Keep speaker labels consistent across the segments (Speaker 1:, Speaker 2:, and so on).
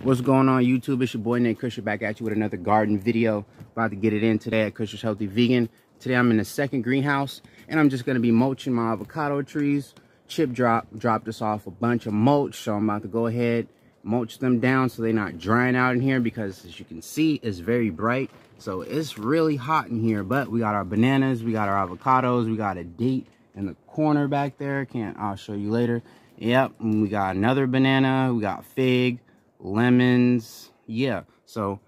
Speaker 1: What's going on, YouTube? It's your boy Nate Kusher back at you with another garden video. About to get it in today at Kusher's Healthy Vegan. Today I'm in the second greenhouse and I'm just going to be mulching my avocado trees. Chip dropped us off a bunch of mulch, so I'm about to go ahead mulch them down so they're not drying out in here, because as you can see it's very bright, so it's really hot in here. But we got our bananas, we got our avocados, we got a date in the corner back there. I'll show you later. Yep, and we got another banana, we got fig, lemons. Yeah, so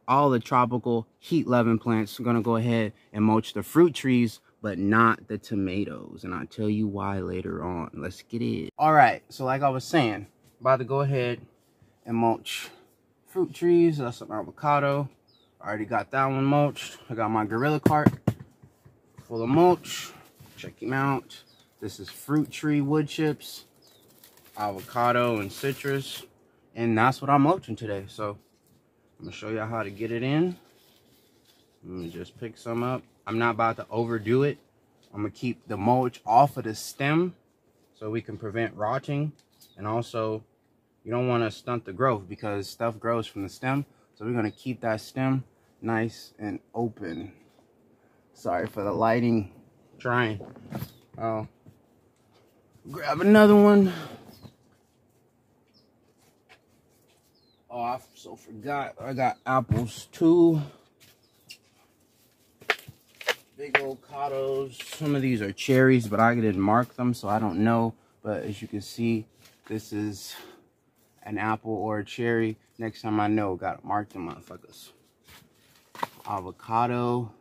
Speaker 1: all the tropical heat loving plants. We're gonna go ahead and mulch the fruit trees, but not the tomatoes, and I'll tell you why later on. Let's get it. All right, so like I was saying, about to go ahead and mulch fruit trees. That's some avocado. I already got that one mulched. I got my gorilla cart full of mulch. Check him out. This is fruit tree wood chips, avocado and citrus, and that's what I'm mulching today. So I'm gonna show you how to get it in. Let me just pick some up. I'm not about to overdo it. I'm gonna keep the mulch off of the stem so we can prevent rotting, and also you don't want to stunt the growth because stuff grows from the stem. So we're gonna keep that stem nice and open. Sorry for the lighting. Trying. I'll grab another one. Oh, I so forgot. I got apples too. Big avocados. Some of these are cherries, but I didn't mark them, so I don't know. But as you can see, this is an apple or a cherry. Next time I know, gotta mark them motherfuckers. Avocado.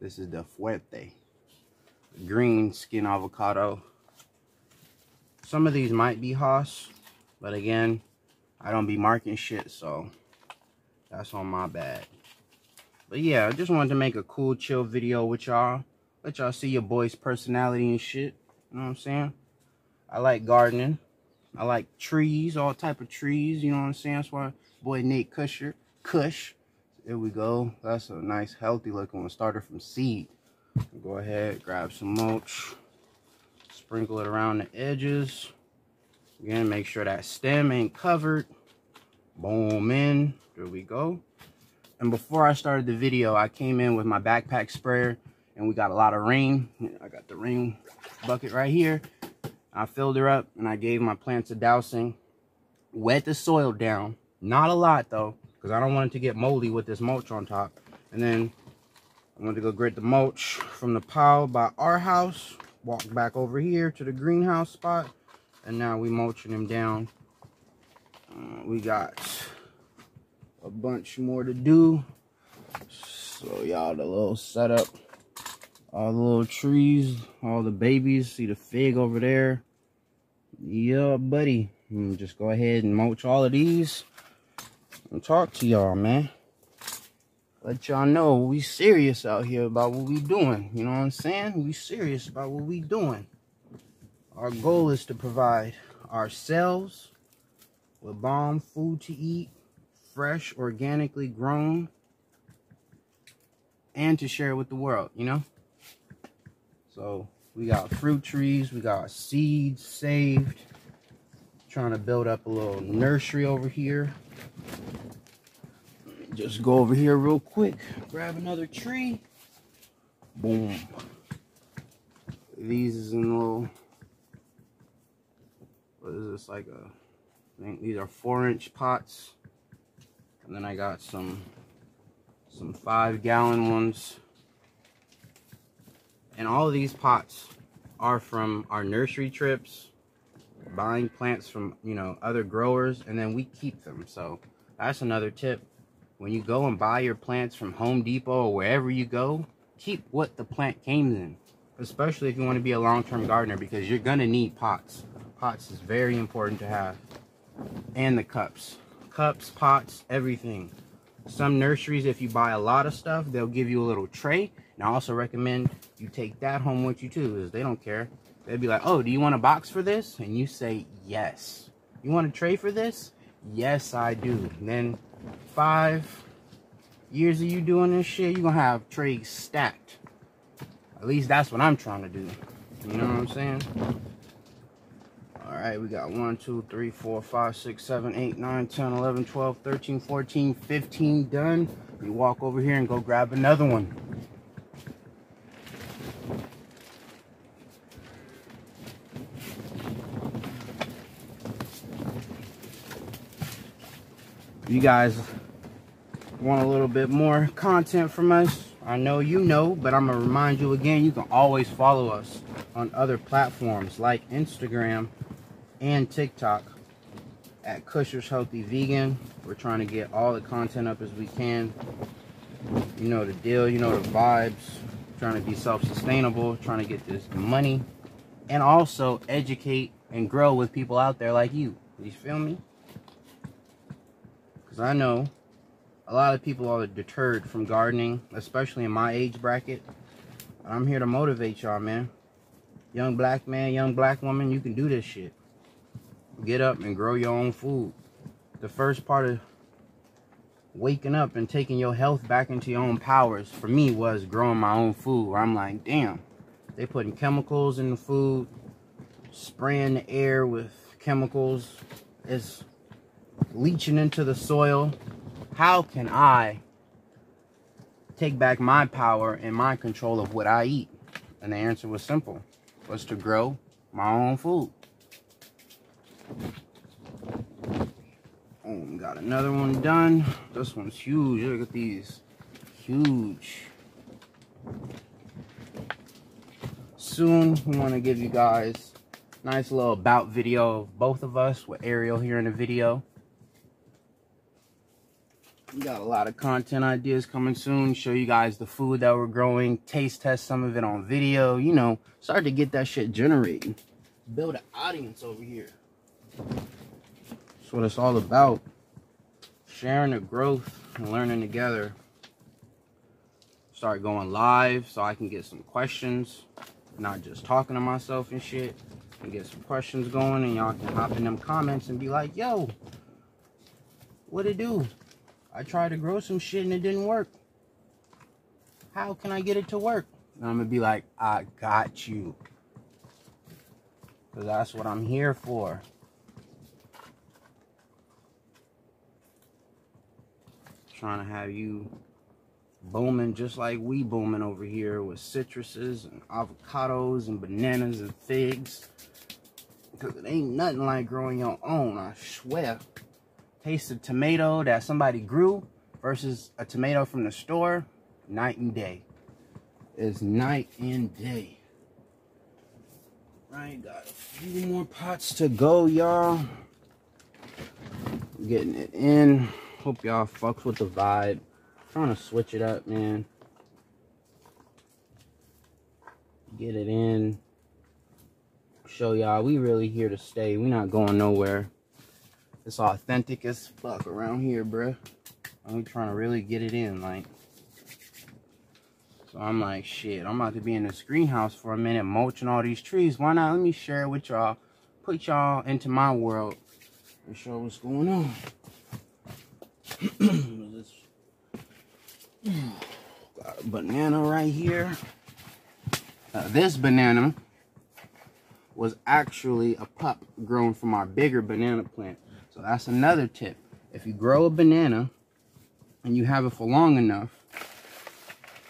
Speaker 1: This is the fuerte. Green skin avocado. Some of these might be Haas, but again, I don't be marking shit, so that's on my bad. But yeah, I just wanted to make a cool, chill video with y'all. Let y'all see your boy's personality and shit. You know what I'm saying? I like gardening. I like trees, all type of trees. You know what I'm saying? That's why boy Nate Kusher, Kush. There we go. That's a nice, healthy looking one. Started from seed. Go ahead, grab some mulch. Sprinkle it around the edges. Again, make sure that stem ain't covered. Boom in. There we go. And before I started the video, I came in with my backpack sprayer and we got a lot of rain. I got the rain bucket right here. I filled her up and I gave my plants a dousing. Wet the soil down. Not a lot though, because I don't want it to get moldy with this mulch on top. And then I went to go get the mulch from the pile by our house. Walk back over here to the greenhouse spot. And now we mulching them down. We got a bunch more to do. So y'all, the little setup. All the little trees, all the babies. See the fig over there? Yeah, buddy. Just go ahead and mulch all of these and talk to y'all, man. Let y'all know we serious out here about what we doing. You know what I'm saying? We serious about what we doing. Our goal is to provide ourselves with bomb food to eat, fresh, organically grown, and to share with the world, you know? So we got fruit trees, we got seeds saved. Trying to build up a little nursery over here. Just go over here real quick, grab another tree. Boom. These is in little, what is this, like a, I think these are 4-inch pots. And then I got some 5-gallon ones. And all of these pots are from our nursery trips, buying plants from, you know, other growers, and then we keep them. So that's another tip. When you go and buy your plants from Home Depot or wherever you go, keep what the plant came in, especially if you want to be a long-term gardener, because you're gonna need pots. Pots is very important to have. And the cups, pots, everything. Some nurseries, if you buy a lot of stuff, they'll give you a little tray. And I also recommend you take that home with you too, because they don't care. They'll be like, oh, do you want a box for this? And you say, yes. You want a tray for this? Yes, I do. And then 5 years of you doing this shit, you're gonna have trays stacked. At least that's what I'm trying to do. You know what I'm saying? All right, we got 1, 2, 3, 4, 5, 6, 7, 8, 9, 10, 11, 12, 13, 14, 15 done. We walk over here and go grab another one. You guys want a little bit more content from us? I know you know, but I'm gonna remind you again, you can always follow us on other platforms like Instagram and TikTok at Kusher's Healthy Vegan. We're trying to get all the content up as we can. You know the deal, you know the vibes. Trying to be self-sustainable, trying to get this money, and also educate and grow with people out there like you. You feel me? Because I know a lot of people are deterred from gardening, especially in my age bracket. I'm here to motivate y'all, man. Young black man, young black woman, you can do this shit. Get up and grow your own food. The first part of waking up and taking your health back into your own powers for me was growing my own food. Where I'm like, damn, they putting chemicals in the food, spraying the air with chemicals, it's leaching into the soil. How can I take back my power and my control of what I eat? And the answer was simple, was to grow my own food. Got another one done. This one's huge. Look at these. Huge. Soon, we want to give you guys a nice little about video of both of us with Ariel here in the video. We got a lot of content ideas coming soon. Show you guys the food that we're growing. Taste test some of it on video. You know, start to get that shit generating. Build an audience over here. That's what it's all about. Sharing the growth and learning together. Start going live so I can get some questions. Not just talking to myself and shit. And get some questions going and y'all can hop in them comments and be like, yo, what it do? I tried to grow some shit and it didn't work. How can I get it to work? And I'm gonna be like, I got you. Because that's what I'm here for. Trying to have you booming just like we booming over here with citruses and avocados and bananas and figs. Because it ain't nothing like growing your own, I swear. Taste of tomato that somebody grew versus a tomato from the store, night and day. It's night and day. Right, got a few more pots to go, y'all. Getting it in. Hope y'all fucks with the vibe. Trying to switch it up, man. Get it in. Show y'all we really here to stay. We not going nowhere. It's authentic as fuck around here, bruh. I'm trying to really get it in, like. So I'm like, shit, I'm about to be in this greenhouse for a minute, mulching all these trees. Why not? Let me share it with y'all. Put y'all into my world and show what's going on. Got a banana right here. This banana was actually a pup grown from our bigger banana plant. So that's another tip. If you grow a banana and you have it for long enough,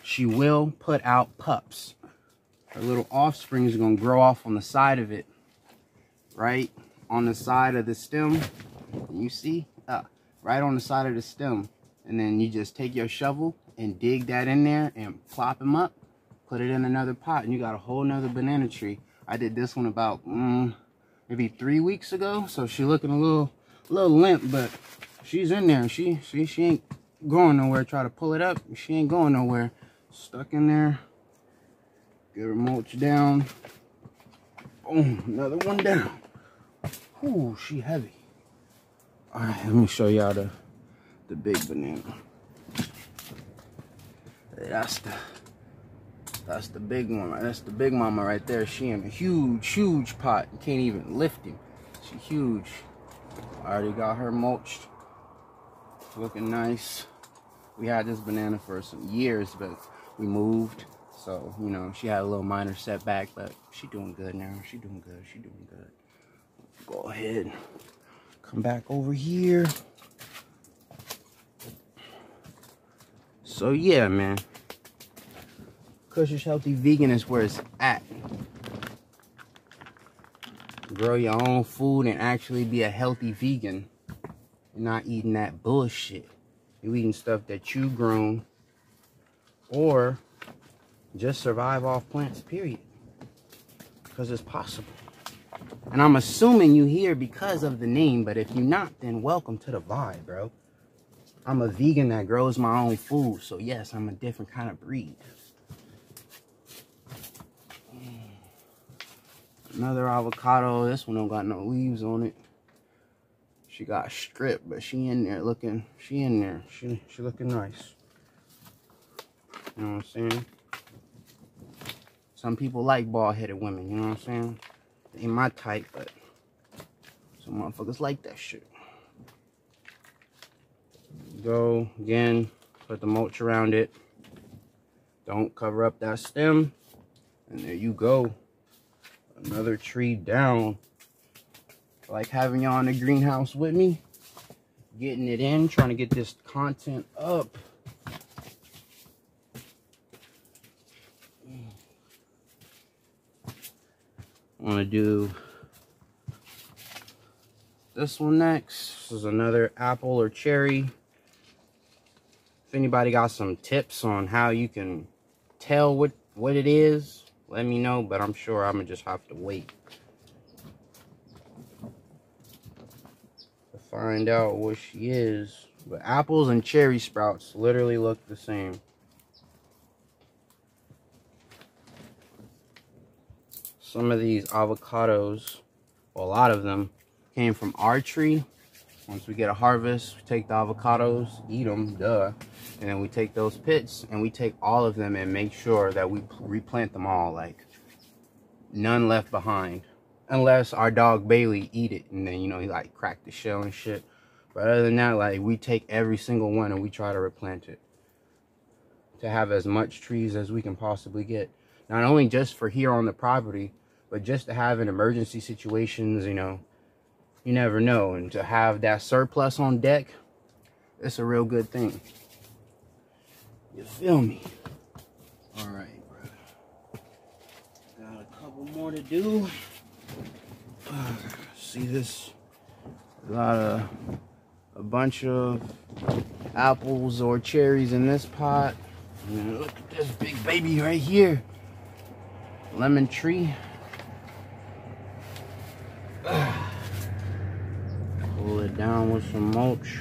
Speaker 1: she will put out pups. Her little offspring is going to grow off on the side of it. Right on the side of the stem. You see? Right on the side of the stem. And then you just take your shovel and dig that in there and plop them up. Put it in another pot and you got a whole nother banana tree. I did this one about maybe 3 weeks ago. So she looking a little limp, but she's in there. She ain't going nowhere. Try to pull it up. She ain't going nowhere. Stuck in there. Get her mulch down. Boom, another one down. Ooh, she heavy. All right, let me show y'all the big banana. That's the big one. That's the big mama right there. She in a huge pot. You can't even lift him. She huge. I already got her mulched. Looking nice. We had this banana for some years, but we moved. So, you know, she had a little minor setback, but she doing good now. She doing good. She doing good. Go ahead, come back over here. So yeah, man, Kusher's Healthy Vegan is where it's at. Grow your own food and actually be a healthy vegan. You're not eating that bullshit. You're eating stuff that you grown, or just survive off plants, period. Because it's possible. And I'm assuming you here because of the name, but if you're not, then welcome to the vibe, bro. I'm a vegan that grows my own food, so yes, I'm a different kind of breed. Another avocado. This one don't got no leaves on it. She got stripped, but she in there looking, she looking nice. You know what I'm saying? Some people like bald-headed women, you know what I'm saying? They ain't my type, but some motherfuckers like that shit. Go, again, put the mulch around it. Don't cover up that stem. And there you go. Another tree down. I like having y'all in the greenhouse with me. Getting it in, trying to get this content up. I want to do this one next. This is another apple or cherry. If anybody got some tips on how you can tell what it is, let me know, but I'm sure I'm gonna just have to wait to find out what she is. But apples and cherry sprouts literally look the same. Some of these avocados, well, a lot of them came from our tree. Once we get a harvest, we take the avocados, eat them, duh. And then we take those pits and we take all of them and make sure that we replant them all, like none left behind. Unless our dog Bailey eat it and then, you know, he like crack the shell and shit. But other than that, like, we take every single one and we try to replant it to have as much trees as we can possibly get. Not only just for here on the property, but just to have in emergency situations, you know, you never know. And to have that surplus on deck, it's a real good thing. You feel me? All right, bro. Got a couple more to do. See this? Got a bunch of apples or cherries in this pot. And look at this big baby right here. Lemon tree. Pull it down with some mulch.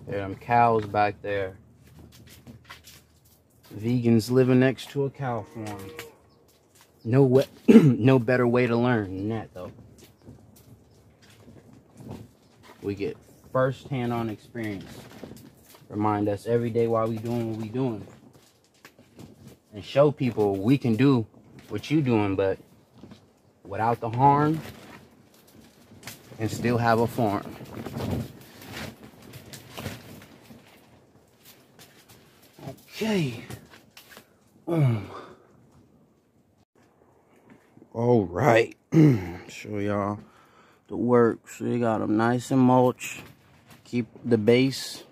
Speaker 1: There, them cows back there. Vegans living next to a cow farm. No better way to learn than that, though. We get first-hand on experience. Remind us every day why we doing what we doing. And show people we can do what you doing, but without the harm, and still have a farm. Okay. All right. Show y'all the work. So you got them nice and mulch. Keep the base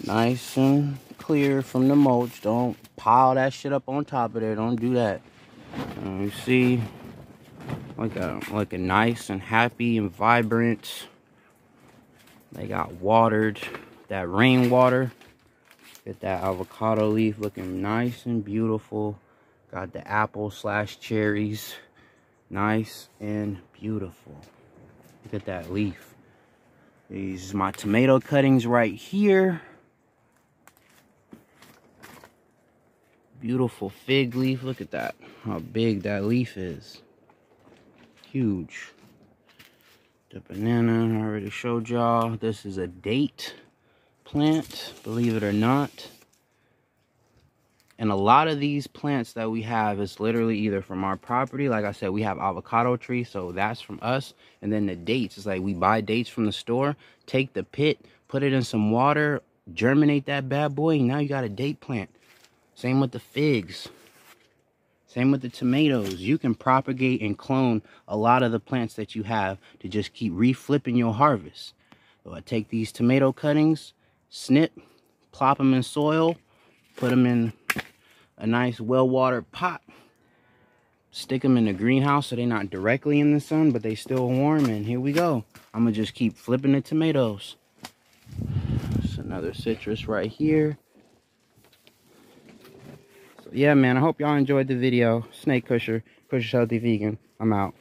Speaker 1: nice and clear from the mulch. Don't pile that shit up on top of there. Don't do that. You see, looking nice and happy and vibrant. They got watered, that rainwater. Get that avocado leaf looking nice and beautiful. Got the apple / cherries, nice and beautiful. Look at that leaf. These are my tomato cuttings right here. Beautiful fig leaf. Look at that. How big that leaf is. Huge. The banana, I already showed y'all. This is a date plant, believe it or not. And a lot of these plants that we have is literally either from our property. Like I said, we have avocado trees, so that's from us. And then the dates, it's like we buy dates from the store, take the pit, put it in some water, germinate that bad boy, and now you got a date plant. Same with the figs. Same with the tomatoes. You can propagate and clone a lot of the plants that you have to just keep reflipping your harvest. So I take these tomato cuttings, snip, plop them in soil, put them in a nice well-watered pot, stick them in the greenhouse so they're not directly in the sun, but they still warm, and here we go. I'm gonna just keep flipping the tomatoes. There's another citrus right here. So yeah, man, I hope y'all enjoyed the video. It's Nate Kusher, Kusher's Healthy Vegan. I'm out.